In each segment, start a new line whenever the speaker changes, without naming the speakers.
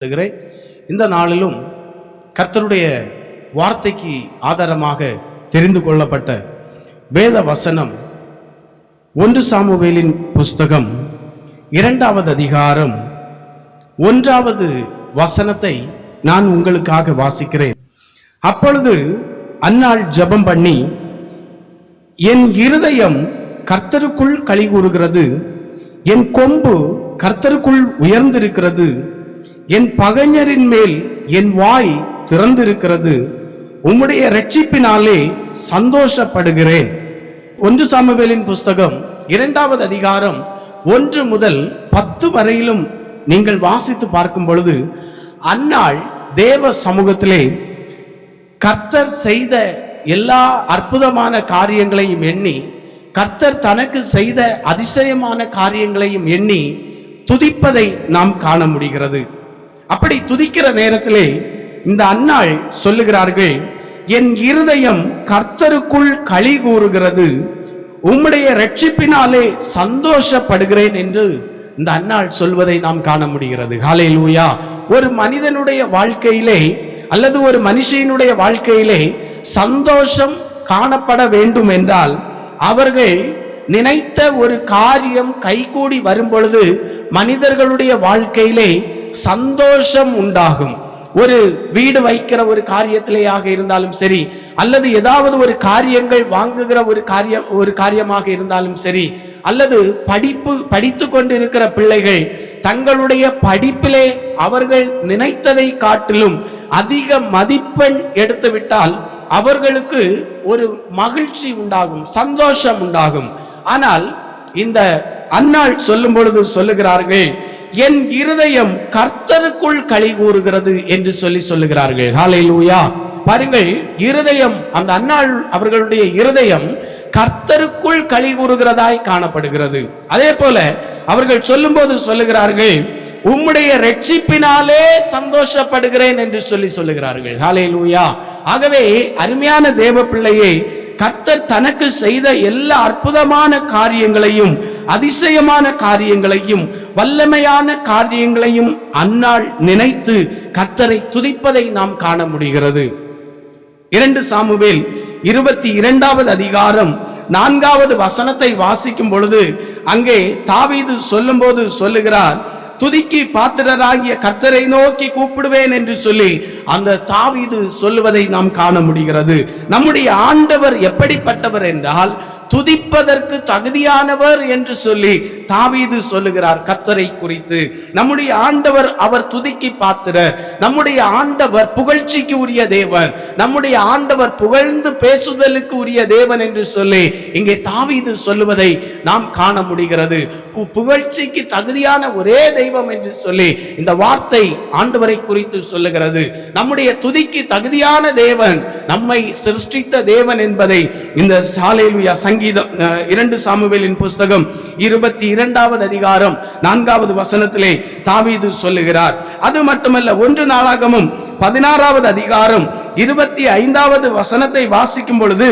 இந்த நாளிலும் கர்த்தருடைய வார்த்தைக்கு ஆதாரமாக தெரிந்து கொள்ளப்பட்ட வேத வசனம் 1 சாமுவேலின் புஸ்தகம் 2வது அதிகாரம் 1வது வசனத்தை நான் உங்களுக்காக வாசிக்கிறேன். அப்பொழுது அன்னாள் ஜெபம் பண்ணி, என் இருதயம் கர்த்தருக்குள் களிகூறுகிறது, என் கொம்பு கர்த்தருக்குள் உயர்ந்திருக்கிறது, என் பகைஞரின் மேல் என் வாய் திறந்திருக்கிறது, உம்முடைய இரட்சிப்பினாலே சந்தோஷப்படுகிறேன். 1 சாமுவேலின் புஸ்தகம் 2வது அதிகாரம் 1 முதல் 10 வரையிலும் நீங்கள் வாசித்து பார்க்கும் பொழுது, அன்னாள் தேவ சமூகத்திலே கர்த்தர் செய்த எல்லா அற்புதமான காரியங்களையும் எண்ணி, கர்த்தர் தனக்கு செய்த அதிசயமான காரியங்களையும் எண்ணி துதிப்பதை நாம் காண முடிகிறது. அப்படி துதிக்கிற நேரத்திலே இந்த அன்னாள் சொல்லுகிறார்கள், என் இருதயம் கர்த்தருக்குள் களி கூறுகிறது, உம்முடைய இரட்சிப்பினாலே சந்தோஷப்படுகிறேன் என்று இந்த அன்னாள் சொல்வதை நாம் காண முடிகிறது. ஹல்லேலூயா. ஒரு மனிதனுடைய வாழ்க்கையிலே அல்லது ஒரு மனுஷனுடைய வாழ்க்கையிலே சந்தோஷம் காணப்பட வேண்டும் என்றால் அவர்கள் நினைத்த ஒரு காரியம் கைகூடி வரும் பொழுது மனிதர்களுடைய வாழ்க்கையிலே சந்தோஷம் உண்டாகும். ஒரு வீடு வைக்கிற ஒரு காரியத்திலேயாக இருந்தாலும் சரி, அல்லது ஏதாவது ஒரு காரியங்கள் வாங்குகிற ஒரு காரியமாக இருந்தாலும் சரி, அல்லது படித்து கொண்டிருக்கிற பிள்ளைகள் தங்களுடைய படிப்பிலே அவர்கள் நினைத்ததை காட்டிலும் அதிக மதிப்பெண் எடுத்துவிட்டால் அவர்களுக்கு ஒரு மகிழ்ச்சி உண்டாகும், சந்தோஷம் உண்டாகும். ஆனால் இந்த அன்னாள் சொல்லும் பொழுது சொல்லுகிறார்கள், என் இருதயம் கர்த்தருக்குள் களி கூறுகிறது என்று சொல்லுகிறார்கள். ஹல்லேலூயா. பாருங்கள், இருதயம், அந்த அன்னாள் அவர்களுடைய இருதயம் கர்த்தருக்குள் களி கூறுகிறதாய் காணப்படுகிறது. அதே போல அவர்கள் சொல்லும்போது சொல்லுகிறார்கள், உம்முடைய இரட்சிப்பினாலே சந்தோஷப்படுகிறேன் என்று சொல்லுகிறார்கள். ஹல்லேலூயா. ஆகவே அருமையான தேவ பிள்ளையே, கர்த்தர் தனக்கு செய்த எல்லா அற்புதமான காரியங்களையும் அதிசயமான காரியங்களையும் வல்லமையான காரியங்களையும் அன்னாள் நினைத்து கர்த்தரை துதிப்பதை நாம் காண முடிகிறது. 2 சாமுவேல் 22வது அதிகாரம் 4வது வசனத்தை வாசிக்கும் பொழுது அங்கே தாவீது சொல்லும் போது சொல்லுகிறார், துதிக்கு பாத்திரராகிய கர்த்தரை நோக்கி கூப்பிடுவேன் என்று சொல்லி அந்த தாவீது சொல்லுவதை நாம் காண முடிகிறது. நம்முடைய ஆண்டவர் எப்படிப்பட்டவர் என்றால் துதிப்பதற்கு தகுதியானவர் என்று சொல்லி தாவீது சொல்லுகிறார் கர்த்தரை குறித்து. நம்முடைய ஆண்டவர் அவர் துதிக்கு பாத்திரர், நம்முடைய ஆண்டவர் புகழ்ச்சிக்கு உரிய தேவன், நம்முடைய ஆண்டவர் புகழ்ந்து பேசுதலுக்கு உரிய தேவன் என்று சொல்லி இங்கே தாவீது சொல்லுவதை நாம் காண முடிகிறது. புகழ்ச்சிக்கு தகுதியான ஒரே தெய்வம் என்று சொல்லி இந்த வார்த்தை ஆண்டவரை குறித்து சொல்லுகிறது. நம்முடைய துதிக்கு தகுதியான தேவன், நம்மை சிருஷ்டித்த தேவன் என்பதை இந்த ஹல்லேலூயா சங்கீதம் 2 சாமுவேலின் புஸ்தகம் 22வது அதிகாரம் 4வது வசனத்திலே தாவீது சொல்லுகிறார். அது மட்டுமல்ல, 1 நாளாகமம் 16வது அதிகாரம் 25வது வசனத்தை வாசிக்கும் பொழுது,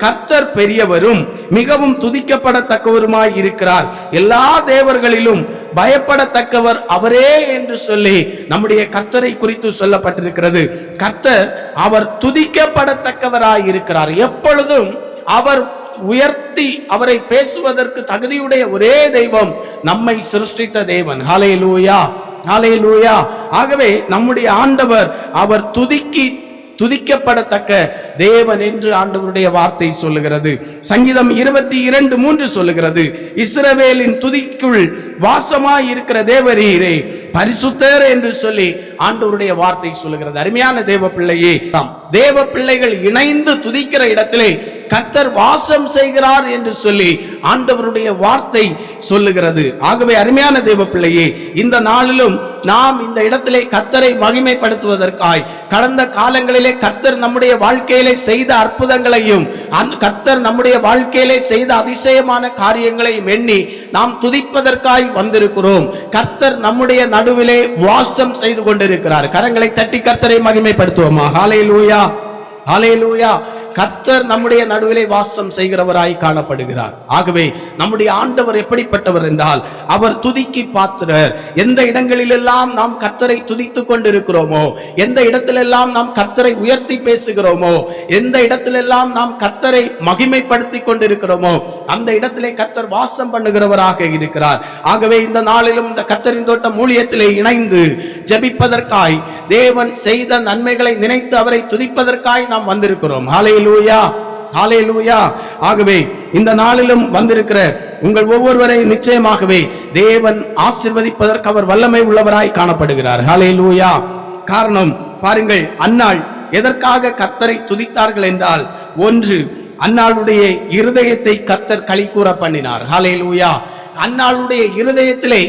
கர்த்தர் பெரியவரும் மிகவும் துதிக்கப்படத்தக்கவருமாய் இருக்கிறார், எல்லா தேவர்களிலும் பயப்படத்தக்கவர் அவரே என்று சொல்லி நம்முடைய கர்த்தரை குறித்து சொல்லப்பட்டிருக்கிறது. கர்த்தர் அவர் துதிக்கப்படத்தக்கவராய் இருக்கிறார். எப்பொழுதும் அவர் உயர்த்தி அவரை பேசுவதற்கு தகுதியுடைய ஒரே தெய்வம் நம்மை சிருஷ்டித்த தேவன். ஹல்லேலூயா, ஹல்லேலூயா. ஆகவே நம்முடைய ஆண்டவர் அவர் துதிக்கப்படத்தக்க தேவன் என்று ஆண்டவருடைய வார்த்தை சொல்லுகிறது. சங்கீதம் 22:3 சொல்லுகிறது, இஸ்ரவேலின் துதிக்குள் வாசமாய் இருக்கிற தேவரீரே பரிசுத்தர் என்று சொல்லி ஆண்டவருடைய வார்த்தை சொல்லுகிறது. அருமையான தேவ பிள்ளையே, தேவ பிள்ளைகள் இணைந்து துதிக்கிற இடத்திலே கர்த்தர் வாசம் செய்கிறார் என்று சொல்லி ஆண்டவருடைய வார்த்தை சொல்லுகிறது. ஆகவே அருமையான தேவ பிள்ளையே, இந்த நாளிலும் நாம் இந்த இடத்திலே கர்த்தரை மகிமைப்படுத்துவதற்காய் கடந்த காலங்களிலே கர்த்தர் நம்முடைய வாழ்க்கையிலே செய்த அற்புதங்களையும் கர்த்தர் நம்முடைய வாழ்க்கையிலே செய்த அதிசயமான காரியங்களையும் எண்ணி நாம் துதிப்பதற்காய் வந்திருக்கிறோம். கர்த்தர் நம்முடைய நடுவிலே வாசம் செய்து கொண்டிருக்கிறார். கரங்களை தட்டி கர்த்தரை மகிமைப்படுத்துவோமா? ஹல்லேலூயா, ஹல்லேலூயா. கர்த்தர் நம்முடைய நடுவிலே வாசம் செய்கிறவராய் காணப்படுகிறார். ஆகவே நம்முடைய ஆண்டவர் எப்படிப்பட்டவர் என்றால் அவர் துதிக்கு பாத்திரர். எந்த இடங்களிலெல்லாம் நாம் கர்த்தரை துதித்துக் கொண்டிருக்கிறோமோ, எந்த இடத்திலெல்லாம் நாம் கர்த்தரை உயர்த்தி பேசுகிறோமோ, எந்த இடத்திலெல்லாம் நாம் கர்த்தரை மகிமைப்படுத்தி கொண்டிருக்கிறோமோ அந்த இடத்திலே கர்த்தர் வாசம் பண்ணுகிறவராக இருக்கிறார். ஆகவே இந்த நாளிலும் இந்த கர்த்தரின் தோட்டம் ஊழியத்திலே இணைந்து ஜெபிப்பதற்காய், தேவன் செய்த நன்மைகளை நினைத்து அவரை துதிப்பதற்காய் நாம் வந்திருக்கிறோம். ஹல்லேலூயா, ஹல்லேலூயா. ஆகவே இந்த நாளிலும் வந்திருக்கிற உங்கள் ஒவ்வொருவரை நிச்சயமாகவே தேவன் ஆசீர்வதிப்பதற்கு அவர் வல்லமை உள்ளவராய் காணப்படுகிறார். ஹல்லேலூயா. காரணம் பாருங்கள், அன்னாள் எதற்காக கர்த்தரை துதித்தார்கள் என்றால், ஒன்று, அன்னாளுடைய இருதயத்தை கர்த்தர் களிகூற பண்ணினார். ஹல்லேலூயா. அன்னாளுடைய இருதயத்திலே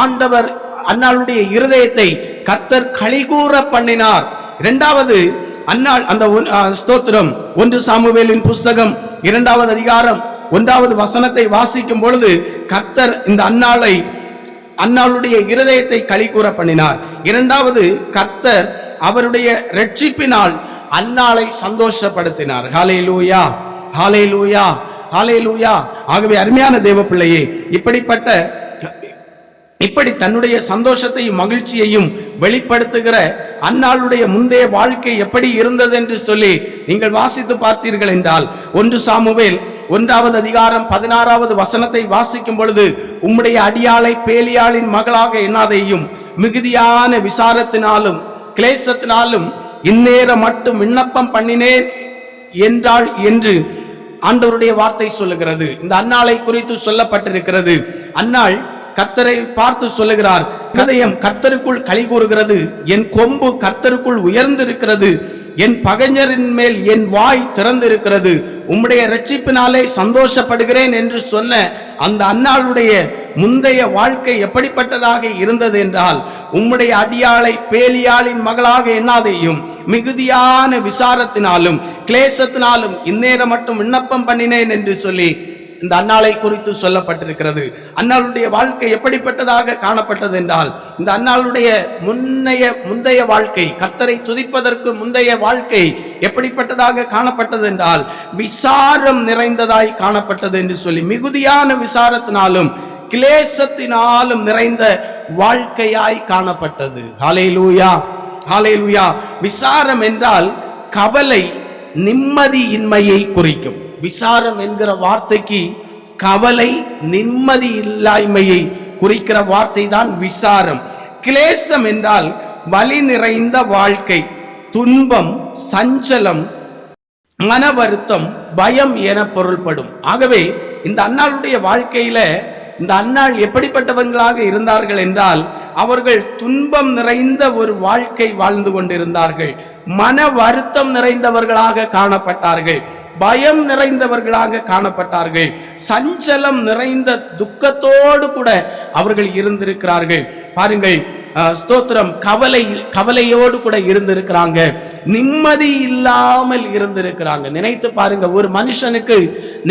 ஆண்டவர் அன்னாளுடைய இருதயத்தை கர்த்தர் களிகூற பண்ணினார். இரண்டாவது, அன்னாள் அந்த ஸ்தோத்திரம் 1 சாமுவேலின் புஸ்தகம் 2வது அதிகாரம் 1வது வசனத்தை வாசிக்கும் பொழுது கர்த்தர் இந்த அன்னாளுடைய இருதயத்தை களிகூற பண்ணினார். இரண்டாவது, கர்த்தர் அவருடைய ரட்சிப்பினால் அன்னாளை சந்தோஷப்படுத்தினார். ஹல்லேலூயா, ஹல்லேலூயா, ஹல்லேலூயா. ஆகவே அருமையான தேவ பிள்ளையே, இப்படி தன்னுடைய சந்தோஷத்தையும் மகிழ்ச்சியையும் வெளிப்படுத்துகிற அன்னாளுடைய முந்தைய வாழ்க்கை எப்படி இருந்தது என்று சொல்லி நீங்கள் வாசித்து பார்த்தீர்கள் என்றால், 1 சாமுவேல் 1வது அதிகாரம் 16வது வசனத்தை வாசிக்கும் பொழுது, உம்முடைய அடியாளை பேலியாளின் மகளாக எண்ணாதையும் மிகுதியான விசாரத்தினாலும் கிளேசத்தினாலும் இந்நேரம் மட்டும் விண்ணப்பம் பண்ணினேன் என்றாள் என்று ஆண்டவருடைய வார்த்தை சொல்லுகிறது. இந்த அன்னாளை குறித்து சொல்லப்பட்டிருக்கிறது. அன்னாள் கர்த்தரை பார்த்து சொல்லுகிறார், இருதயம் கர்த்தருக்குள் களி கூறுகிறது, என் கொம்பு கர்த்தருக்குள் உயர்ந்திருக்கிறது, என் பகைஞரின் மேல் என் வாய் திறந்திருக்கிறது, உம்முடைய ரட்சிப்பினாலே சந்தோஷப்படுகிறேன் என்று சொன்ன அந்த அன்னாளுடைய முந்தைய வாழ்க்கை எப்படிப்பட்டதாக இருந்தது என்றால், உம்முடைய அடியாளை பேலியாளின் மகளாக எண்ணாதையும் மிகுதியான விசாரத்தினாலும் கிளேசத்தினாலும் இந்நேரம் மட்டும் விண்ணப்பம் பண்ணினேன் என்று சொல்லி இந்த அன்னாளை குறித்து சொல்லப்பட்டிருக்கிறது. அன்னாளுடைய வாழ்க்கை எப்படிப்பட்டதாக காணப்பட்டது என்றால், இந்த அன்னாளுடைய முந்தைய வாழ்க்கை, கர்த்தரை துதிப்பதற்கு முந்தைய வாழ்க்கை எப்படிப்பட்டதாக காணப்பட்டது என்றால், விசாரம் நிறைந்ததாய் காணப்பட்டது என்று சொல்லி, மிகுதியான விசாரத்தினாலும் கிளேசத்தினாலும் நிறைந்த வாழ்க்கையாய் காணப்பட்டது. ஹல்லேலூயா, ஹல்லேலூயா. விசாரம் என்றால் கவலை, நிம்மதியின்மையை குறிக்கும். விசாரம் என்கிற வார்த்தைக்கு கவலை, நிம்மதி இல்லாய்மையை குறிக்கிற வார்த்தை தான் விசாரம். கிளேசம் என்றால் வலி நிறைந்த வாழ்க்கை, துன்பம், சஞ்சலம், மன வருத்தம், பயம் என பொருள்படும். ஆகவே இந்த அன்னாளுடைய வாழ்க்கையில இந்த அன்னாள் எப்படிப்பட்டவங்களாக இருந்தார்கள் என்றால், அவர்கள் துன்பம் நிறைந்த ஒரு வாழ்க்கை வாழ்ந்து கொண்டிருந்தார்கள். மன வருத்தம் நிறைந்தவர்களாக காணப்பட்டார்கள், பயம் நிறைந்தவர்களாக காணப்பட்டார்கள், சஞ்சலம் நிறைந்த துக்கத்தோடு கூட அவர்கள் இருந்திருக்கிறார்கள். பாருங்கள், ஸ்தோத்திரம், கவலையோடு கூட இருந்திருக்கிறாங்க, நிம்மதி இல்லாமல் இருந்திருக்கிறாங்க. நினைத்து பாருங்க, ஒரு மனுஷனுக்கு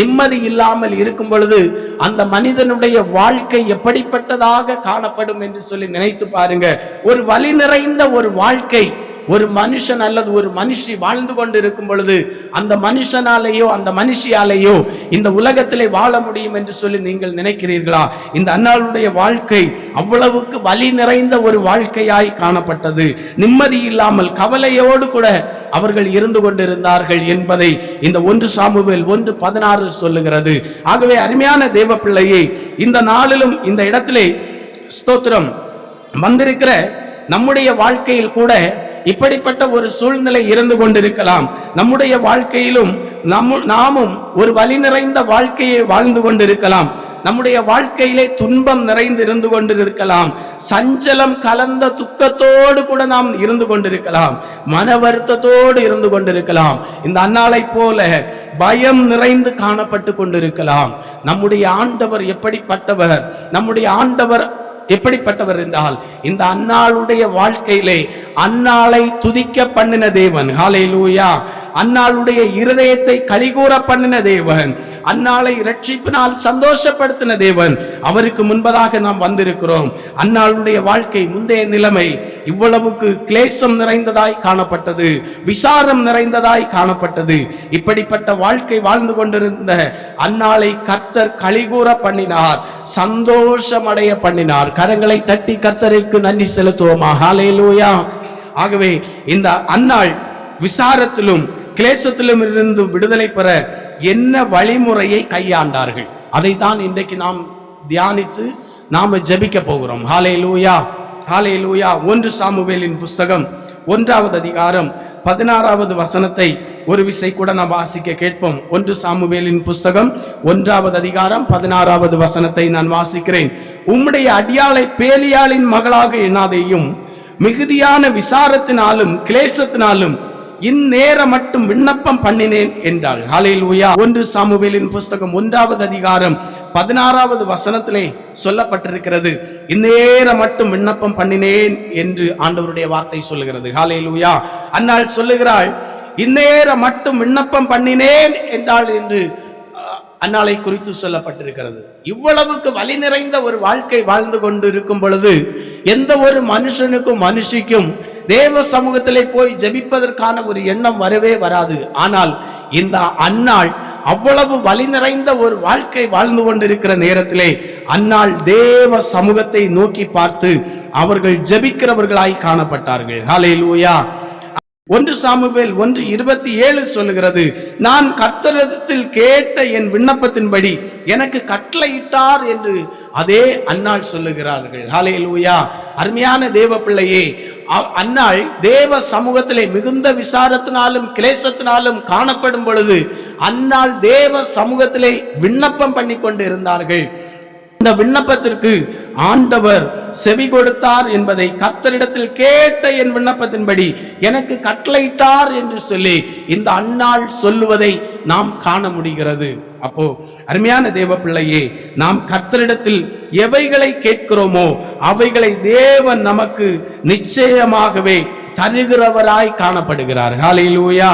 நிம்மதி இல்லாமல் இருக்கும் பொழுது அந்த மனிதனுடைய வாழ்க்கை எப்படிப்பட்டதாக காணப்படும் என்று சொல்லி நினைத்து பாருங்க. ஒரு வலி நிறைந்த ஒரு வாழ்க்கை ஒரு மனுஷன் அல்லது ஒரு மனுஷி வாழ்ந்து கொண்டு இருக்கும் பொழுது அந்த மனுஷனாலேயோ அந்த மனுஷியாலேயோ இந்த உலகத்திலே வாழ முடியும் என்று சொல்லி நீங்கள் நினைக்கிறீர்களா? இந்த அன்னாளுடைய வாழ்க்கை அவ்வளவுக்கு வலி நிறைந்த ஒரு வாழ்க்கையாய் காணப்பட்டது. நிம்மதி இல்லாமல் கவலையோடு கூட அவர்கள் இருந்து கொண்டிருந்தார்கள் என்பதை இந்த 1 சாமுவேல் 1:16 சொல்லுகிறது. ஆகவே அருமையான தேவ பிள்ளையே, இந்த நாளிலும் இந்த இடத்திலே ஸ்தோத்திரம் வந்திருக்கிற நம்முடைய வாழ்க்கையில் கூட இப்படிப்பட்ட ஒரு சூழ்நிலை இருந்து கொண்டிருக்கலாம். நம்முடைய வாழ்க்கையிலும் நாமும் ஒரு வலி நிறைந்த வாழ்க்கையை வாழ்ந்து கொண்டிருக்கலாம். நம்முடைய வாழ்க்கையிலே துன்பம் நிறைந்து இருந்து கொண்டிருக்கலாம். சஞ்சலம் கலந்த துக்கத்தோடு கூட நாம் இருந்து கொண்டிருக்கலாம். மன வருத்தத்தோடு இருந்து கொண்டிருக்கலாம். இந்த அன்னாளை போல பயம் நிறைந்து காணப்பட்டு கொண்டிருக்கலாம். நம்முடைய ஆண்டவர் எப்படிப்பட்டவர்? நம்முடைய ஆண்டவர் எப்படிப்பட்டவர் என்றால், இந்த அன்னாளுடைய வாழ்க்கையிலே அன்னாளை துதிக்க பண்ணின தேவன். ஹல்லேலூயா, அன்னாளுடைய இருதயத்தை களிகூற பண்ணின தேவன், அன்னாளை இரட்சிப்பினால் சந்தோஷப்படுத்தின தேவன். அவருக்கு முன்பதாக நாம் வந்திருக்கிறோம். அன்னாளுடைய வாழ்க்கை, முந்தைய நிலைமை இவ்வளவுக்கு கிளேசம் நிறைந்ததாய் காணப்பட்டது, விசாரம் நிறைந்ததாய் காணப்பட்டது. இப்படிப்பட்ட வாழ்க்கை வாழ்ந்து கொண்டிருந்த அன்னாளை கர்த்தர் களிகூற பண்ணினார், சந்தோஷம் அடைய பண்ணினார். கரங்களை தட்டி கர்த்தருக்கு நன்றி செலுத்துவோமா? ஹல்லேலூயா. ஆகவே இந்த அன்னாள் விசாரத்திலும் கிளேசத்திலும் இருந்து விடுதலை பெற என்ன வழிமுறையை கையாண்டார்கள், அதைத்தான் இன்றைக்கு நாம் தியானித்து நாம ஜெபிக்க போகிறோம். ஹல்லேலூயா, ஹல்லேலூயா. 1 சாமுவேலின் புஸ்தகம் 1வது அதிகாரம் 16வது வசனத்தை ஒரு விசை கூட நாம் வாசிக்க கேட்போம். 1 சாமுவேலின் புஸ்தகம் 1வது அதிகாரம் 16வது வசனத்தை நான் வாசிக்கிறேன். உம்முடைய அடியாளை பேலியாளின் மகளாக எண்ணாதேயும், மிகுதியான விசாரத்தினாலும் கிளேசத்தினாலும் இந்நேரம் மட்டும் விண்ணப்பம் பண்ணினேன் என்றாள். ஹல்லேலூயா. 1 சாமுவேலின் புஸ்தகம் 1வது அதிகாரம் 16வது வசனத்திலே சொல்லப்பட்டிருக்கிறது, இந்நேரம் மட்டும் விண்ணப்பம் பண்ணினேன் என்று ஆண்டவருடைய வார்த்தை சொல்லுகிறது. ஹல்லேலூயா. அன்னாள் சொல்லுகிறாள், இந்நேரம் மட்டும் விண்ணப்பம் பண்ணினேன் என்றாள் என்று அன்னாளை குறித்து சொல்லப்பட்டிருக்கிறது. இவ்வளவுக்கு வலி நிறைந்த ஒரு வாழ்க்கை வாழ்ந்து கொண்டு இருக்கும் பொழுது எந்த ஒரு மனுஷனுக்கும் மனுஷிக்கும் தேவ சமூகத்திலே போய் ஜெபிப்பதற்கான ஒரு எண்ணம் வரவே வராது. ஆனால் இந்த அன்னாள் அவ்வளவு வலி நிறைந்த ஒரு வாழ்க்கை வாழ்ந்து கொண்டிருக்கிற நேரத்திலே அன்னாள் தேவ சமூகத்தை நோக்கி பார்த்து அவர்கள் ஜெபிக்கிறவர்களாய் காணப்பட்டார்கள். ஹல்லேலூயா. 1 சாமுவேல் 1:27 சொல்லுகிறது, நான் கர்த்தரிடத்தில் கேட்ட என் விண்ணப்பத்தின்படி எனக்கு கட்டளையிட்டார் என்று அதே அன்னாள் சொல்லுகிறார்கள். ஹல்லேலூயா. அருமையான தேவ பிள்ளையே, அன்னாள் தேவ சமூகத்திலே மிகுந்த விசாரத்தினாலும் கிளேசத்தினாலும் காணப்படும் பொழுது அன்னாள் தேவ சமூகத்திலே விண்ணப்பம் பண்ணி கொண்டு இருந்தார்கள். இந்த விண்ணப்பத்திற்கு ஆண்டவர் செவி கொடுத்தார் என்பதை, கர்த்தரிடத்தில் கேட்ட என் விண்ணப்பத்தின்படி எனக்கு கட்டளையிட்டார் என்று சொல்லி இந்த அன்னாள் சொல்லுவதை நாம் காண முடிகிறது. அப்போ அருமையான தேவ பிள்ளையே, நாம் கர்த்தரிடத்தில் எவைகளை கேட்கிறோமோ அவைகளை தேவன் நமக்கு நிச்சயமாகவே தருகிறவராய் காணப்படுகிறார். ஹல்லேலூயா,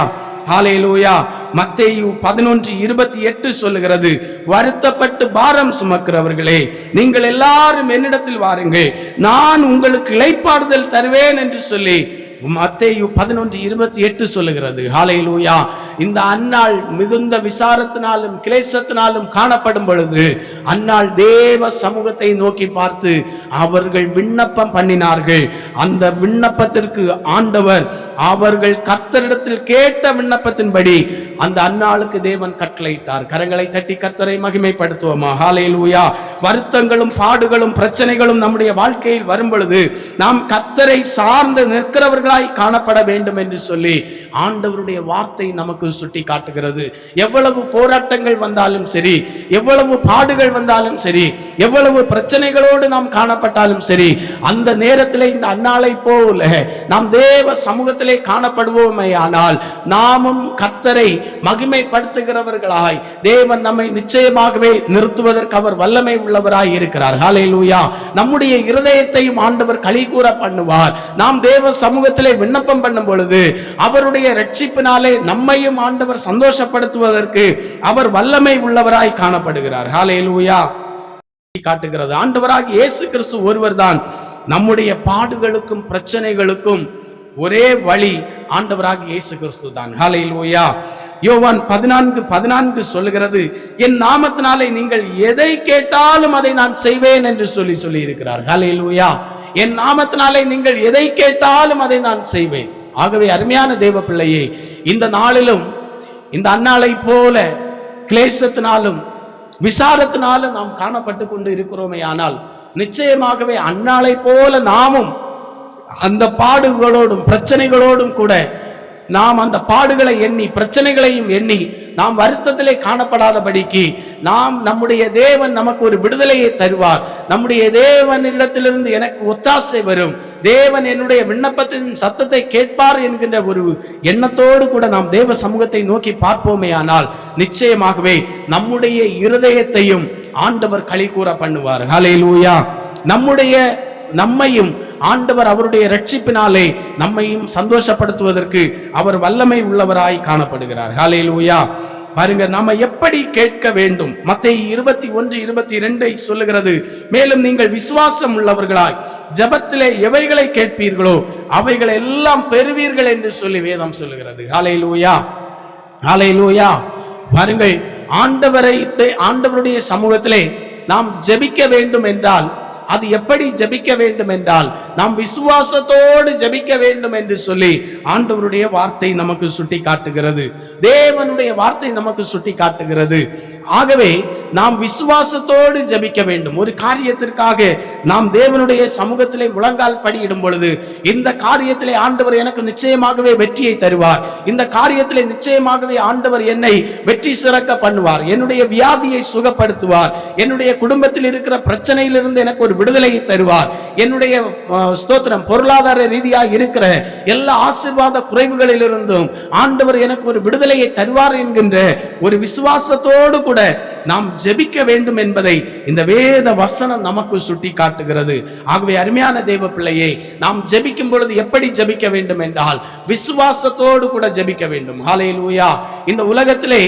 ஹல்லேலூயா. மத்தேயு 11:28 சொல்லுகிறது, வருத்தப்பட்டு பாரம் சுமக்கிறவர்களே நீங்கள் எல்லாரும் என்னிடத்தில் வாருங்கள், நான் உங்களுக்கு இளைப்பாறுதல் தருவேன் என்று சொல்லி மத்தேயு 11:28 சொல்லுகிறது. ஹல்லேலூயா. இந்த அன்னாள் மிகுந்த விசாரத்தினாலும் கிளேசத்தினாலும் காணப்படும் பொழுது அன்னாள் தேவ சமூகத்தை நோக்கி பார்த்து அவர்கள் விண்ணப்பம் பண்ணினார்கள். அந்த விண்ணப்பத்திற்கு ஆண்டவர் அவர்கள் கர்த்தரிடத்தில் கேட்ட விண்ணப்பத்தின்படி அந்த அன்னாளுக்கு தேவன் கட்டளையிட்டார். கரங்களை தட்டி கர்த்தரை மகிமைப்படுத்துவோமா? ஹல்லேலூயா. வருத்தங்களும் பாடுகளும் பிரச்சனைகளும் நம்முடைய வாழ்க்கையில் வரும் பொழுது நாம் கர்த்தரை சார்ந்து நிற்கிறவர்கள் காணப்பட வேண்டும் என்று சொல்லி ஆண்டவருடைய வார்த்தை நமக்கு சுட்டி காட்டுகிறது. எவ்வளவு போராட்டங்கள் வந்தாலும் சரி, எவ்வளவு பாடுகள் வந்தாலும் சரி, எவ்வளவு பிரச்சனைகளோடு நாம் காணப்பட்டாலும் சரி, அந்த நேரத்தில் இந்த அன்னாளை போல நாம் தேவ சமூகத்திலே காணப்படுவோமே ஆனால் நாமும் கர்த்தரை மகிமைப்படுத்துகிறவர்களாய் தேவன் நம்மை நிச்சயமாகவே நிறுத்துவதற்கு அவர் வல்லமை உள்ளவராய் இருக்கிறார். ஹல்லேலூயா. நம்முடைய இருதயத்தையும் ஆண்டவர் களிகூற பண்ணுவார். நாம் தேவ சமூகத்தில் விண்ணப்பம் பண்ணும் பொழுது அவருடைய ரட்சிப்பினாலே நம்மையும் ஆண்டவர் சந்தோஷப்படுத்துவதற்கு அவர் வல்லமை உள்ளவராய் காணப்படுகிறார். ஹல்லேலூயா. காட்டுகிறது ஆண்டவராகிய இயேசு கிறிஸ்து ஒருவர்தான். நம்முடைய பாடுகளுக்கும் பிரச்சனைகளுக்கும் ஒரே வழி ஆண்டவராகிய இயேசு கிறிஸ்து தான். ஹல்லேலூயா. யோவான் 14:14 சொல்லுகிறது, என் நாமத்தினாலே நீங்கள் எதை கேட்டாலும் அதை நான் செய்வேன் என்று சொல்லி இருக்கிறார். ஹல்லேலூயா. என் நாமத்தினாலே நீங்கள் எதை கேட்டாலும் அதை நான் செய்வேன். ஆகவே அருமையான தேவ பிள்ளையே, இந்த நாளிலும் இந்த அன்னாளை போல கிளேசத்தினாலும் விசாரத்தினாலும் நாம் காணப்பட்டு கொண்டு இருக்கிறோமே ஆனால் நிச்சயமாகவே அன்னாளை போல நாமும் அந்த பாடுகளோடும் பிரச்சனைகளோடும் கூட நாம் அந்த பாடுகளை எண்ணி பிரச்சனைகளையும் எண்ணி நாம் வருத்தத்திலே காணப்படாதபடிக்கு நாம் நம்முடைய தேவன் நமக்கு ஒரு விடுதலையை தருவார். நம்முடைய தேவனிடத்திலிருந்து எனக்கு ஒத்தாசை வரும், தேவன் என்னுடைய விண்ணப்பத்தின் சத்தத்தை கேட்பார் என்கின்ற ஒரு எண்ணத்தோடு கூட நாம் தேவ சமூகத்தை நோக்கி பார்ப்போமே ஆனால் நிச்சயமாகவே நம்முடைய இருதயத்தையும் ஆண்டவர் களி கூற பண்ணுவார். ஹல்லேலூயா. நம்முடைய நம்மையும் ஆண்டவர் அவருடைய ரட்சிப்பினாலே நம்மையும் சந்தோஷப்படுத்துவதற்கு அவர் வல்லமை உள்ளவராய் காணப்படுகிறார். ஹல்லேலூயா. பாருங்க, நாம எப்படி கேட்க வேண்டும். மத்தேயு 21:22 சொல்லுகிறது, மேலும் நீங்கள் விசுவாசம் உள்ளவர்களாய் ஜெபத்திலே எவைகளை கேட்பீர்களோ அவைகளை எல்லாம் பெறுவீர்கள் என்று சொல்லி வேதம் சொல்லுகிறது. ஹல்லேலூயா, ஹல்லேலூயா. பாருங்கள், ஆண்டவருடைய சமூகத்திலே நாம் ஜெபிக்க வேண்டும் என்றால் அது எப்படி ஜெபிக்க வேண்டும் என்றால் நாம் விசுவாசத்தோடு ஜெபிக்க வேண்டும் என்று சொல்லி ஆண்டவருடைய வார்த்தை நமக்கு சுட்டி காட்டுகிறது. தேவனுடைய வார்த்தை நமக்கு சுட்டி காட்டுகிறது. ஆகவே நாம் விசுவாசத்தோடு ஜெபிக்க வேண்டும். ஒரு காரியத்திற்காக நாம் தேவனுடைய சமூகத்திலே முழங்கால் படியிடும் பொழுது, இந்த காரியத்திலே ஆண்டவர் எனக்கு நிச்சயமாகவே வெற்றியை தருவார், இந்த காரியத்திலே நிச்சயமாகவே ஆண்டவர் என்னை வெற்றி சிறக்க பண்ணுவார், என்னுடைய வியாதியை சுகப்படுத்துவார், என்னுடைய குடும்பத்தில் இருக்கிற பிரச்சனையிலிருந்து எனக்கு ஒரு விடுதலையை தருவார், என்னுடைய ஸ்தோத்திரம் பொருளாதார ரீதியாக இருக்கிற எல்லா ஆசீர்வாத குறைவுகளிலிருந்தும் ஆண்டவர் எனக்கு ஒரு விடுதலையை தருவார் என்கின்ற ஒரு விசுவாசத்தோடு கூட நாம் ஜெபிக்க வேண்டும் என்பதை இந்த வேத வசனம் நமக்கு சுட்டி காட்டுகிறது. ஆகவே அருமையான தேவ பிள்ளையே, நாம் ஜெபிக்கும் பொழுது எப்படி ஜெபிக்க வேண்டும் என்றால் விசுவாசத்தோடு கூட ஜெபிக்க வேண்டும். ஹல்லேலூயா. இந்த உலகத்திலே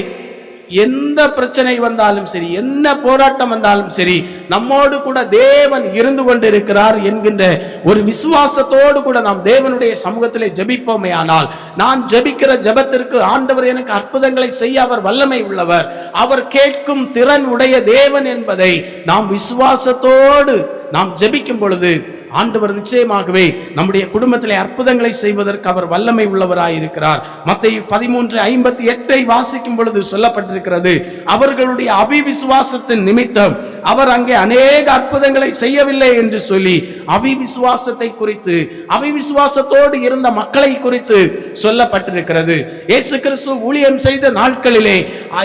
எந்த பிரச்சனை வந்தாலும் சரி, என்ன போராட்டம் வந்தாலும் சரி, நம்மோடு கூட தேவன் இருந்து கொண்டிருக்கிறார் என்கின்ற ஒரு விசுவாசத்தோடு கூட நாம் தேவனுடைய சமூகத்திலே ஜெபிப்போமே ஆனால், நான் ஜெபிக்கிற ஜெபத்திற்கு ஆண்டவர் எனக்கு அற்புதங்களை செய்ய அவர் வல்லமை உள்ளவர், அவர் கேட்கும் திறன் உடைய தேவன் என்பதை நாம் விசுவாசத்தோடு நாம் ஜெபிக்கும் பொழுது ஆண்டவர் நிச்சயமாகவே நம்முடைய குடும்பத்திலே அற்புதங்களை செய்வதற்கு அவர் வல்லமை உள்ளவராய் இருக்கிறார். மத்தேயு 13:58 வாசிக்கும் பொழுது சொல்லப்பட்டிருக்கிறது, அவர்களுடைய அவிவிசுவாசத்தின் நிமித்தம் அவர் அங்கே அநேக அற்புதங்களை செய்யவில்லை என்று சொல்லி அவிவிசுவாசத்தை குறித்து, அவிவிசுவாசத்தோடு இருந்த மக்களை குறித்து சொல்லப்பட்டிருக்கிறது. இயேசு கிறிஸ்து ஊழியம் செய்த நாட்களிலே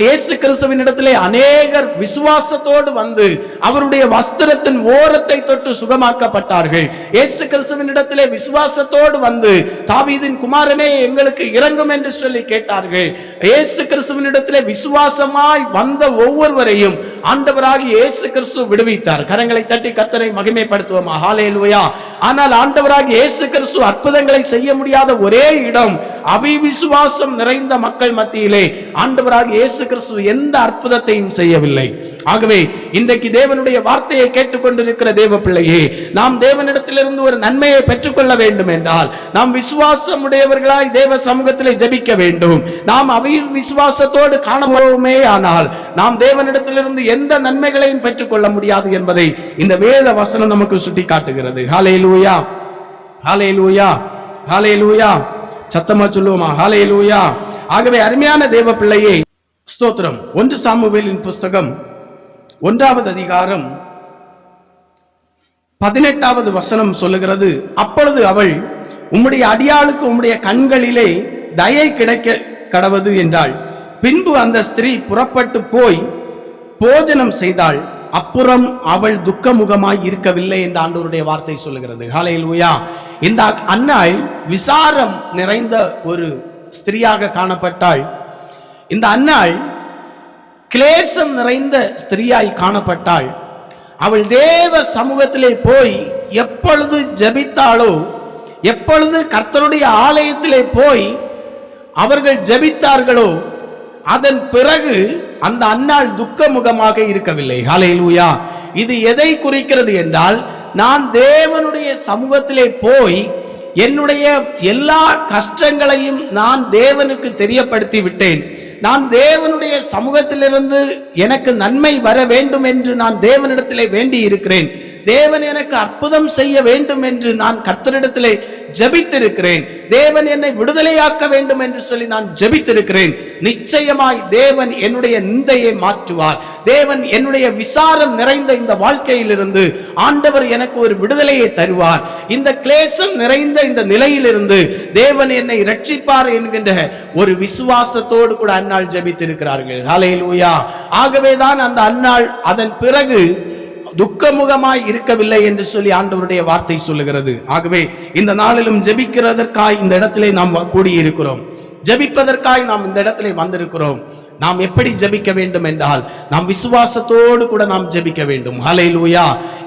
இயேசு கிறிஸ்துவின் இடத்திலே அநேகர் விசுவாசத்தோடு வந்து அவருடைய வஸ்திரத்தின் ஓரத்தை தொட்டு சுகமாக்கப்பட்டார்கள். இயேசு கிறிஸ்துவின் இடத்திலே விசுவாசத்தோடு வந்து தாவீதின் குமாரனே எங்களுக்கு இரங்கும் என்று சொல்லி கேட்டார்கள். இயேசு கிறிஸ்துவின் இடத்திலே விசுவாசமாய் வந்த ஒவ்வொருவரையும் ஆண்டவராகிய இயேசு கிறிஸ்து விடுவித்தார். கரங்களை தட்டி கர்த்தரை மகிமைப்படுத்துவோமா. ஹல்லேலூயா. ஆனால் ஆண்டவராகிய இயேசு கிறிஸ்து அற்புதங்களை செய்ய முடியாத ஒரே இடம் அவிவிசுவாசம் நிறைந்த மக்கள் மத்தியிலே ஆண்டவராகிய இயேசு கிறிஸ்து எந்த அற்புதத்தையும் செய்யவில்லை. ஆகவே இன்றைக்கு தேவனுடைய வார்த்தையை கேட்டுக்கொண்டிருக்கிற தேவ பிள்ளையே, நாம் தேவனிடத்திலிருந்து ஒரு நன்மையை பெற்றுக்கொள்ள வேண்டும் என்றால் நாம் விசுவாசம் உடையவர்களாய் தேவ சமூகத்திலே ஜெபிக்க வேண்டும். நாம் அவிவிசுவாசத்தோடு காணப்படுவோமே ஆனால் நாம் தேவனிடத்திலிருந்து எந்த நன்மைகளையும் பெற்றுக்கொள்ள முடியாது என்பதை இந்த வேத வசனம் நமக்கு சுட்டி காட்டுகிறது. ஹல்லேலூயா, ஹல்லேலூயா, ஹல்லேலூயா. சத்தமா சொல்லுவோமா? ஹல்லேலூயா. ஆகவே அருமையான தேவ பிள்ளையே, ஸ்தோத்திரம். 1 சாமுவேலின் புஸ்தகம் 1வது அதிகாரம் 18வது வசனம் சொல்லுகிறது, அப்பொழுது அவள், உம்முடைய அடியாளுக்கு உம்முடைய கண்களிலே தயை கிடைக்க கடவது என்றாள். பின்பு அந்த ஸ்திரீ புறப்பட்டு போய் போஜனம் செய்தாள். அப்புறம் அவள் துக்கமுகமாய் இருக்கவில்லை என்று ஆண்டவருடைய வார்த்தை சொல்லுகிறது. ஹல்லேலூயா. இந்த அன்னாள் விசாரம் நிறைந்த ஒரு ஸ்திரீயாக காணப்பட்டாள். இந்த அன்னாள் கிளேசம் நிறைந்த ஸ்திரீயாய் காணப்பட்டாள். அவள் தேவ சமூகத்திலே போய் எப்பொழுது ஜெபித்தாளோ, எப்பொழுது கர்த்தருடைய ஆலயத்திலே போய் அவர்கள் ஜெபித்தார்களோ, அதன் பிறகு அந்த அன்னாள் துக்கமுகமாக இருக்கவில்லை. ஹல்லேலூயா. இது எதை குறிக்கிறது என்றால், நான் தேவனுடைய சமூகத்திலே போய் என்னுடைய எல்லா கஷ்டங்களையும் நான் தேவனுக்கு தெரியப்படுத்தி விட்டேன், நான் தேவனுடைய சமூகத்திலிருந்து எனக்கு நன்மை வர வேண்டும் என்று நான் தேவனிடத்திலே வேண்டி இருக்கிறேன், தேவன் எனக்கு அற்புதம் செய்ய வேண்டும் என்று நான் கர்த்தரிடத்திலே ஜெபித்திருக்கிறேன், தேவன் என்னை விடுதலையாக்க வேண்டும் என்று சொல்லி நான் ஜெபித்திருக்கிறேன். நிச்சயமாய் தேவன் என்னுடைய நிந்தையை மாற்றுவார். தேவன் என்னுடைய விசாரம் நிறைந்த இந்த வாழ்க்கையிலிருந்து ஆண்டவர் எனக்கு ஒரு விடுதலையை தருவார். இந்த கிளேசம் நிறைந்த இந்த நிலையிலிருந்து தேவன் என்னை ரட்சிப்பார் என்கின்ற ஒரு விசுவாசத்தோடு கூட அன்னாள் ஜெபித்திருக்கிறார்கள். ஹல்லேலூயா. ஆகவேதான் அந்த அன்னாள் அதன் பிறகு துக்கமுகமாய் இருக்கவில்லை என்று சொல்லி ஆண்டவருடைய வார்த்தை சொல்லுகிறது. ஆகவே இந்த நாளிலும் ஜெபிக்கிறதற்காய் இந்த இடத்திலே நாம் கூடியிருக்கிறோம், ஜெபிப்பதற்காய் நாம் இந்த இடத்திலே வந்திருக்கிறோம். நாம் எப்படி ஜெபிக்க வேண்டும் என்றால் நாம் விசுவாசத்தோடு கூட நாம் ஜெபிக்க வேண்டும். ஹல்லேலூயா.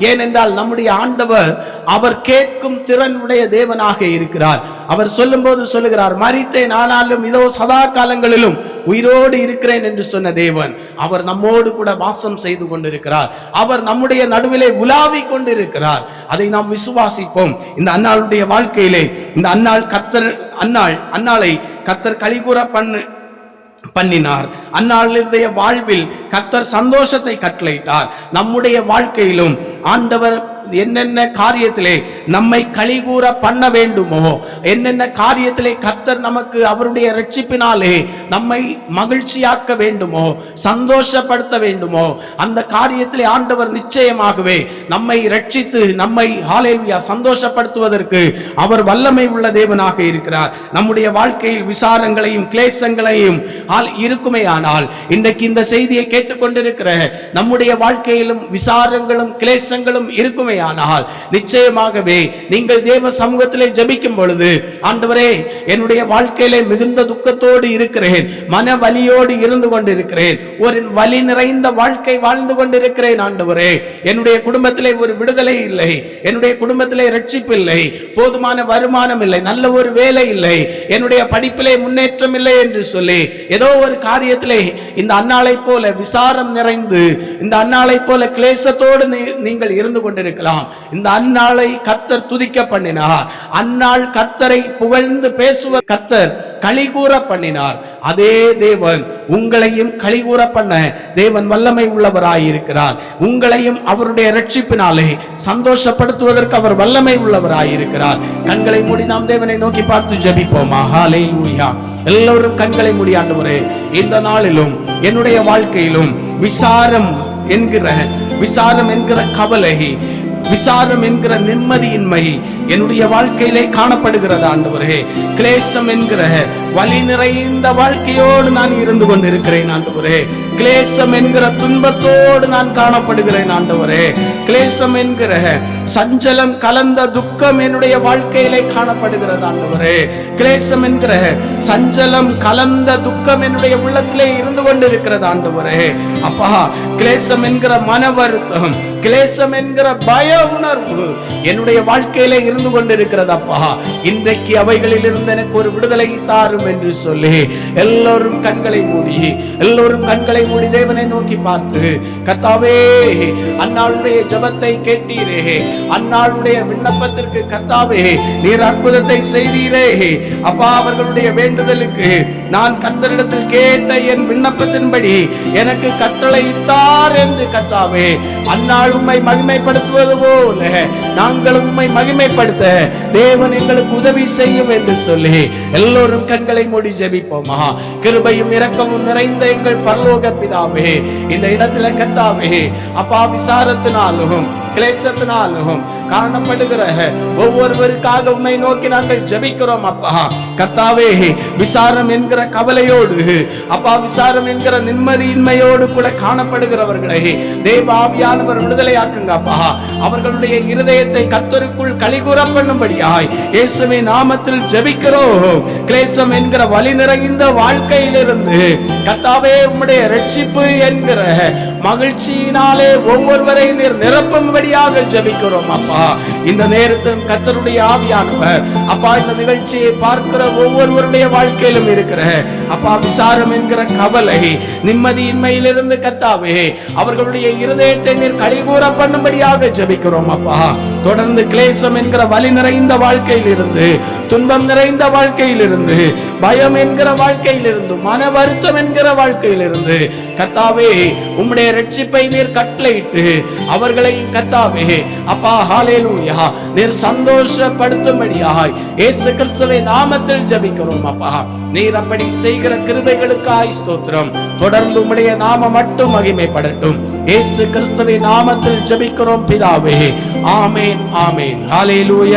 ஏனென்றால் நம்முடைய ஆண்டவர் அவர் கேட்கும் திறனுடைய தேவனாக இருக்கிறார். அவர் சொல்லும்போது சொல்லுகிறார், மரித்தேன் ஆனாலும் இதோ சதா காலங்களிலும் உயிரோடு இருக்கிறேன் என்று சொன்ன தேவன் அவர் நம்மோடு கூட வாசம் செய்து கொண்டிருக்கிறார். அவர் நம்முடைய நடுவிலே உலாவிக் கொண்டிருக்கிறார். அதை நாம் விசுவாசிப்போம். இந்த அன்னாளுடைய வாழ்க்கையிலே இந்த அன்னாளை கர்த்தர் கலிகூற பண்ணினார். அன்னாளுடைய வாழ்வில் கர்த்தர் சந்தோஷத்தை கட்டளையிட்டார். நம்முடைய வாழ்க்கையிலும் ஆண்டவர் என்னென்ன காரியத்திலே நம்மை கலிகூற பண்ண வேண்டுமோ, என்னென்ன காரியத்திலே கர்த்தர் நமக்கு அவருடைய ரட்சிப்பினாலே நம்மை மகிழ்ச்சியாக்க வேண்டுமோ, சந்தோஷப்படுத்த வேண்டுமோ, அந்த காரியத்திலே ஆண்டவர் நிச்சயமாகவே நம்மை ரட்சித்து நம்மை ஹல்லேலூயா சந்தோஷப்படுத்துவதற்கு அவர் வல்லமை உள்ள தேவனாக இருக்கிறார். நம்முடைய வாழ்க்கையில் விசாரங்களையும் கிளேசங்களையும் இருக்குமே ஆனால், இன்றைக்கு இந்த செய்தியை கேட்டுக்கொண்டிருக்கிற நம்முடைய வாழ்க்கையிலும் விசாரங்களும் கிளேசங்களும் இருக்குமே ஆனால், நிச்சயமாகவே நீங்கள் தேவ சமூகத்திலே ஜெபிக்கும் பொழுது, ஆண்டவரே என்னுடைய வாழ்க்கையிலே மிகுந்த துக்கத்தோடு இருக்கிறேன், மன வலியோடு இருந்து கொண்டிருக்கிறேன், ஒரு வலி நிறைந்த வாழ்க்கை வாழ்ந்து கொண்டிருக்கிறேன் ஆண்டவரே, என்னுடைய குடும்பத்திலே ஒரு விடுதலை இல்லை, என்னுடைய குடும்பத்திலே ரட்சிப்பு இல்லை, போதுமான வருமானம் இல்லை, நல்ல ஒரு வேலை இல்லை, என்னுடைய படிப்பிலே முன்னேற்றம் இல்லை என்று சொல்லி ஏதோ ஒரு காரியத்திலே இந்த அன்னாளை போல விசாரம் நிறைந்து, இந்த அன்னாளை போல கிளேசத்தோடு நீங்கள் இருந்து கொண்டிருக்கலாம். இந்த அன்னாளை கர்த்தர் துதிக்க பண்ணினார். அன்னாள் கர்த்தரை புகழ்ந்து பேசுவ கர்த்தர் கலிகூற பண்ணினார். அதே தேவன் உங்களையும் கலிகூற பண்ண தேவன் வல்லமை உள்ளவராயிருக்கிறார். உங்களையும் அவருடைய ரட்சிப்பினாலே சந்தோஷப்படுத்துவதற்கு அவர் வல்லமை உள்ளவராயிருக்கிறார். கண்களை மூடி நாம் தேவனை நோக்கி பார்த்து ஜெபிப்போமா? ஹல்லேலூயா. எல்லோரும் கண்களை மூடி, ஆண்டவரே இந்த நாளிலும் என்னுடைய வாழ்க்கையிலும் விசாரம் என்கிற கவலை, விசாரம் என்கிற நிம்மதியின்மை என்னுடைய வாழ்க்கையிலே காணப்படுகிறது ஆண்டவரே. கிளேசம் என்கிற வலி நிறைந்த வாழ்க்கையோடு நான் இருந்து கொண்டிருக்கிறேன் ஆண்டவரே. கிளேசம் என்கிற துன்பத்தோடு நான் காணப்படுகிறேன் ஆண்டவரே. கிளேசம் என்கிற சஞ்சலம் கலந்த துக்கம் என்னுடைய வாழ்க்கையிலே காணப்படுகிறது ஆண்டவரே. கிளேசம் என்கிற சஞ்சலம் கலந்த துக்கம் என்னுடைய உள்ளத்திலே இருந்து கொண்டிருக்கிறது ஆண்டவரே. அப்பா, கிளேசம் என்கிற மன வருத்தம், கிளேசம் என்கிற பய உணர்வு என்னுடைய வாழ்க்கையிலே இருந்து கொண்டிருக்கிறது அப்பா. இன்றைக்கு அவைகளில் இருந்து எனக்கு ஒரு விடுதலை தாரும் என்று சொல்லி எல்லோரும் கண்களை மூடி தேவனை நோக்கி பார்த்து, கர்த்தாவே அன்னாளுடைய ஜெபத்தை கேட்டீரே, அன்னாளுடைய விண்ணப்பத்திற்கு கர்த்தாவே நீர் அற்புதத்தை செய்தீரே அப்பா. அவர்களுடைய வேண்டுதலுக்கு நான் கர்த்தரிடத்தில் கேட்ட என் விண்ணப்பத்தின்படி எனக்கு கட்டளையிட்டார் என்று கர்த்தாவே, அன்னாள் உம்மை மகிமைப்படுத்துவது போல நாங்கள் உம்மை மகிமைப்படுத்த தேவன் எங்களுக்கு உதவி செய்யும் என்று சொல்லி எல்லோரும் கண்களை மூடி ஜெபிப்போமா? கிருபையும் இரக்கமும் நிறைந்த எங்கள் பரலோக பிதாவே, இந்த இடத்துல கர்த்தாவே அப்பா, விசாரத்தினாலும் கிளேசத்தினாலும் காணப்படுகிற ஒவ்வொருவருக்காக உம்மை நோக்கி நாங்கள் ஜெபிக்கிறோம் அப்பா. கர்த்தாவே, விசாரம் என்கிற கவலையோடு அப்பா, விசாரம் என்கிற நிம்மதியின்மையோடு கூட காணப்படுகிறவர்களை தேவ ஆவியானவர் விடுதலையாக்குங்க அப்பா. அவர்களுடைய இருதயத்தை கர்த்தருக்குள் கலிகூற பண்ணும்படியாய் இயேசுவின் நாமத்தில் ஜெபிக்கிறோம். கிளேசம் என்கிற வலி நிறைந்த வாழ்க்கையிலிருந்து கர்த்தாவே உம்முடைய ரட்சிப்பு என்கிற மகிழ்ச்சியினாலே ஒவ்வொருவரை நீர் நிரப்பும்படியாக ஜெபிக்கிறோம் அப்பா. இந்த நேரத்தில் கர்த்தருடைய ஆவியானவர் அப்பா, இந்த நிகழ்ச்சியை பார்க்கிற ஒவ்வொருவருடைய வாழ்க்கையிலும் இருக்கிற அப்பா விசாரம் என்கிற கவலை, நிம்மதியின்மையிலிருந்து கர்த்தாவே அவர்களுடைய இருதயத்தை நீர் கலிகூற பண்ணும்படியாக ஜெபிக்கிறோம் அப்பா. தொடர்ந்து கிளேசம் என்கிற வலி நிறைந்த வாழ்க்கையிலிருந்து, துன்பம் நிறைந்த வாழ்க்கையிலிருந்து, பயம் என்கிற வாழ்க்கையிலிருந்து, மன வருத்தம் என்கிற வாழ்க்கையிலிருந்து கர்த்தாவே உம்முடைய ரட்சிப்பை நீர் கட்டளையிட்டு அவர்களை கர்த்தாவே அப்பா ஹல்லேலூயா நீர் சந்தோஷப்படுத்தும்படியாய் இயேசு கிறிஸ்துவின் நாமத்தில் ஜெபிக்கிறோம் அப்பா. நீர் அப்படி செய்கிற கிருபைகளுக்காய் ஸ்தோத்திரம். தொடர்ந்து உம்முடைய நாமம் மட்டும் மகிமைப்படட்டும். இயேசு கிறிஸ்துவின் நாமத்தில் ஜெபிக்கிறோம் பிதாவே. ஆமென், ஆமென். ஹல்லேலூயா.